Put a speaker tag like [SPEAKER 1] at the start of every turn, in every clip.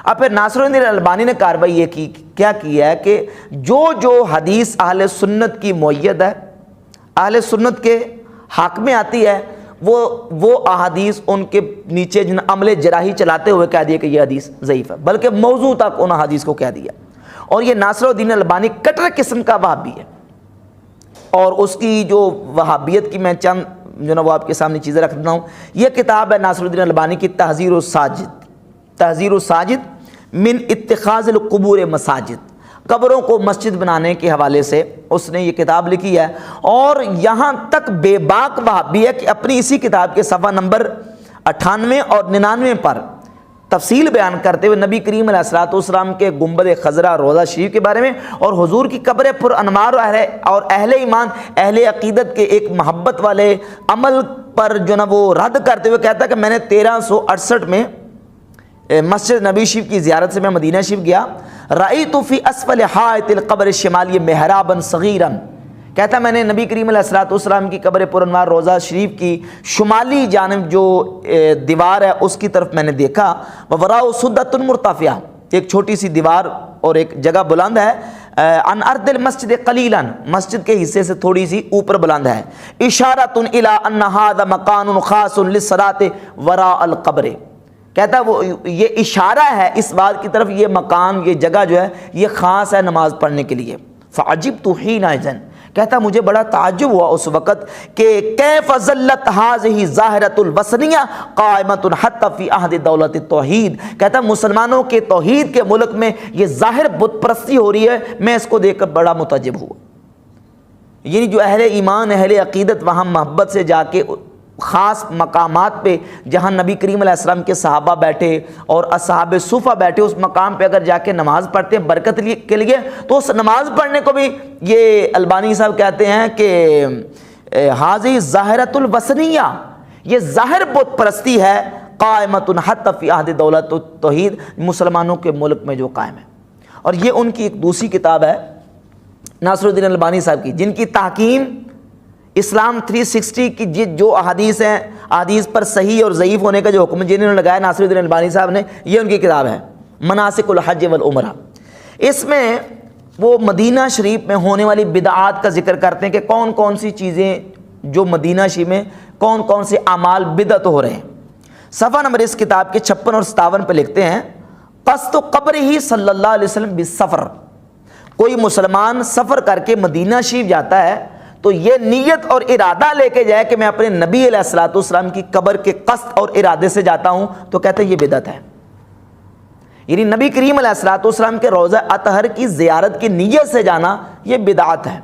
[SPEAKER 1] اب پھر ناصرالدین البانی نے کارروائی یہ کی کیا کیا ہے کہ جو حدیث اہل سنت کی مؤید ہے، اہل سنت کے حق میں آتی ہے، وہ احادیث ان کے نیچے جن عمل جراحی چلاتے ہوئے کہہ دیا کہ یہ حدیث ضعیف ہے، بلکہ موضوع تک ان حدیث کو کہہ دیا۔ اور یہ ناصرالدین البانی کٹر قسم کا وہابی ہے، اور اس کی جو وہابیت کی میں چند جو نا وہ آپ کے سامنے چیزیں رکھ دیتا ہوں۔ یہ کتاب ہے ناصرالدین البانی کی تحذیر الساجد من اتخاذ القبور مساجد، قبروں کو مسجد بنانے کے حوالے سے اس نے یہ کتاب لکھی ہے۔ اور یہاں تک بے باک وہابی ہے کہ اپنی اسی کتاب کے صفحہ نمبر 98 اور 99 پر تفصیل بیان کرتے ہوئے نبی کریم علیہ الصلوۃ والسلام کے گنبد خضرا روضہ شریف کے بارے میں اور حضور کی قبر پر انوار اور اہل ایمان اہل عقیدت کے ایک محبت والے عمل پر جو نا وہ رد کرتے ہوئے کہتا ہے کہ میں نے 1368 میں مسجد نبی شریف کی زیارت سے میں مدینہ شریف گیا، رأیت فی اسفل حائط القبر الشمالی محرابا صغیرا، کہتا میں نے نبی کریم علیہ الصلوۃ والسلام کی قبر پر انوار روضہ شریف کی شمالی جانب جو دیوار ہے اس کی طرف میں نے دیکھا، ووراء سدۃ مرتفعہ، ایک چھوٹی سی دیوار اور ایک جگہ بلند ہے، عن ارض المسجد قلیلا، مسجد کے حصے سے تھوڑی سی اوپر بلند ہے، اشارۃ الی ان ھذا مکان خاص للصلاۃ وراء القبر، کہتا وہ یہ اشارہ ہے اس بات کی طرف یہ مکان یہ جگہ جو ہے یہ خاص ہے نماز پڑھنے کے لیے۔ فعجبت حینئذ، کہتا مجھے بڑا تعجب ہوا اس وقت کہ کیف ظلت ھذہ ظاہرۃ الوثنیہ قائمۃ حتی فی عہد دولت التوحید، کہتا مسلمانوں کے توحید کے ملک میں یہ ظاہر بت پرستی ہو رہی ہے، میں اس کو دیکھ کر بڑا متعجب ہوا۔ یعنی جو اہل ایمان اہل عقیدت وہاں محبت سے جا کے خاص مقامات پہ جہاں نبی کریم علیہ السلام کے صحابہ بیٹھے اور اصحاب صفہ بیٹھے، اس مقام پہ اگر جا کے نماز پڑھتے ہیں برکت کے لیے، تو اس نماز پڑھنے کو بھی یہ البانی صاحب کہتے ہیں کہ حاضی ظاہرۃ الوثنیہ، یہ ظاہر بت پرستی ہے، قائمۃ حتی فی عہد دولت التوحید، مسلمانوں کے ملک میں جو قائم ہے۔ اور یہ ان کی ایک دوسری کتاب ہے ناصرالدین البانی صاحب کی، جن کی تحکیم اسلام 360 کی جو احادیث ہیں، احادیث پر صحیح اور ضعیف ہونے کا جو حکم جنہوں نے لگایا ناصرالدین البانی صاحب نے، یہ ان کی کتاب ہے مناسک الحج والعمرہ۔ اس میں وہ مدینہ شریف میں ہونے والی بدعات کا ذکر کرتے ہیں کہ کون کون سی چیزیں جو مدینہ شریف میں کون کون سے اعمال بدعت ہو رہے ہیں۔ صفحہ نمبر اس کتاب کے 56 اور 57 پہ لکھتے ہیں، قصد قبرہ صلی اللہ علیہ وسلم بالسفر، کوئی مسلمان سفر کر کے مدینہ شریف جاتا ہے تو یہ نیت اور ارادہ لے کے جائے کہ میں اپنے نبی علیہ الصلوۃ والسلام کی قبر کے قصد اور ارادے سے جاتا ہوں، تو کہتے ہیں یہ بدعت ہے۔ یعنی نبی کریم علیہ الصلوۃ والسلام کے روضہ اطہر کی زیارت کی نیت سے جانا یہ بدعت ہے۔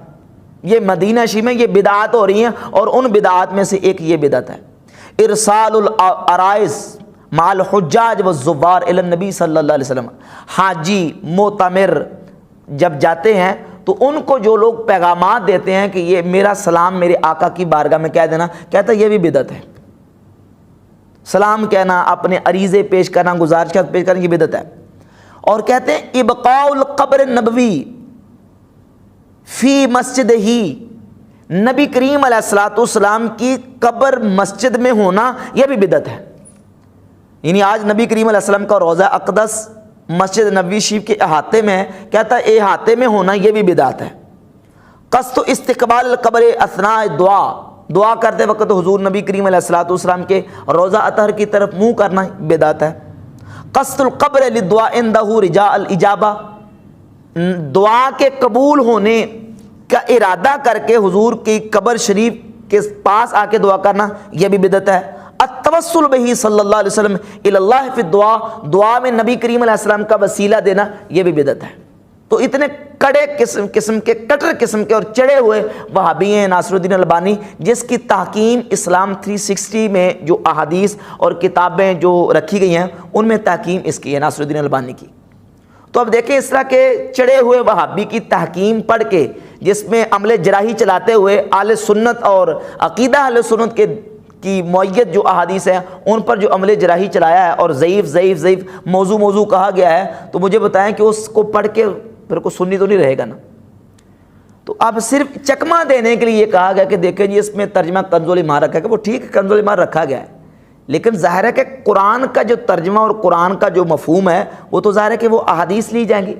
[SPEAKER 1] یہ مدینہ شریف میں یہ بدعات ہو رہی ہیں، اور ان بدعات میں سے ایک یہ بدعت ہے ارسال العرائض مع الحجاج والزوار الی النبی صلی اللہ علیہ وسلم، حاجی معتمر جب جاتے ہیں تو ان کو جو لوگ پیغامات دیتے ہیں کہ یہ میرا سلام میرے آقا کی بارگاہ میں کہہ دینا، کہتا ہے یہ بھی بدعت ہے۔ سلام کہنا، اپنے عریضے پیش کرنا، گزارشات پیش کرنا، یہ بدعت ہے۔ اور کہتے ہیں ابقاء القبر النبوی فی مسجد ہی، نبی کریم علیہ الصلوۃ والسلام کی قبر مسجد میں ہونا یہ بھی بدعت ہے۔ یعنی آج نبی کریم علیہ السلام کا روضہ اقدس مسجد نبوی شریف کے احاطے میں ہے، کہتا ہے احاطے میں ہونا یہ بھی بدعت ہے۔ قصد استقبال القبر اثناء دعا کرتے وقت حضور نبی کریم علیہ الصلوۃ والسلام کے روضہ اطہر کی طرف منہ کرنا بدعت ہے۔ قصد القبر للدعاء عندہ رجاء الاجابہ، دعا کے قبول ہونے کا ارادہ کر کے حضور کی قبر شریف کے پاس آ کے دعا کرنا یہ بھی بدعت ہے۔ التوسل بہ صلی اللہ علیہ وسلم الی اللہ فی الدعاء، دعا میں نبی کریم علیہ السلام کا وسیلہ دینا یہ بھی بدعت ہے۔ تو اتنے کڑے قسم کے کٹر قسم کے اور چڑے ہوئے وہابی ہیں ناصرالدین البانی، جس کی تحکیم اسلام 360 میں جو احادیث اور کتابیں جو رکھی گئی ہیں ان میں تحکیم اس کی ہے ناصرالدین البانی کی۔ تو اب دیکھیں اس طرح کے چڑے ہوئے وہابی کی تحکیم پڑھ کے، جس میں عمل جراحی چلاتے ہوئے اہل سنت اور عقیدہ اہل سنت کی مؤید جو احادیث ہیں ان پر جو عمل جراحی چلایا ہے اور ضعیف موضوع کہا گیا ہے، تو مجھے بتائیں کہ اس کو پڑھ کے پھر کو سنی تو نہیں رہے گا نا۔ تو اب صرف چکمہ دینے کے لیے یہ کہا گیا کہ دیکھیں جی اس میں ترجمہ کنز الایمان رکھا ہے، کہ وہ ٹھیک ہے کنز الایمان رکھا گیا ہے، لیکن ظاہر ہے کہ قرآن کا جو ترجمہ اور قرآن کا جو مفہوم ہے وہ تو ظاہر ہے کہ وہ احادیث لی جائیں گی،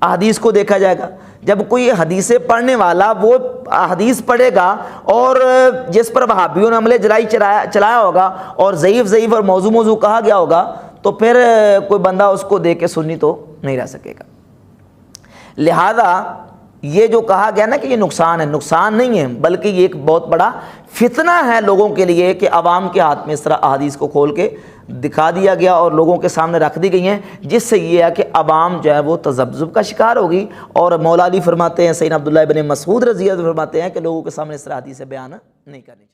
[SPEAKER 1] احادیث کو دیکھا جائے گا۔ جب کوئی حدیثیں پڑھنے والا وہ احادیث پڑھے گا اور جس پر وہابیوں نے عمل جرائی چلایا ہوگا اور ضعیف اور موضوع کہا گیا ہوگا تو پھر کوئی بندہ اس کو دیکھ کے سنی تو نہیں رہ سکے گا۔ لہذا یہ جو کہا گیا نا کہ یہ نقصان ہے، نقصان نہیں ہے بلکہ یہ ایک بہت بڑا فتنہ ہے لوگوں کے لیے کہ عوام کے ہاتھ میں اس طرح احادیث کو کھول کے دکھا دیا گیا اور لوگوں کے سامنے رکھ دی گئی ہیں، جس سے یہ ہے کہ عوام جو ہے وہ تذبذب کا شکار ہوگی۔ اور مولا علی فرماتے ہیں، سیدنا عبداللہ ابن مسعود رضی اللہ عنہ فرماتے ہیں کہ لوگوں کے سامنے اس طرح حدیثیں بیان نہیں کرنی چاہیے۔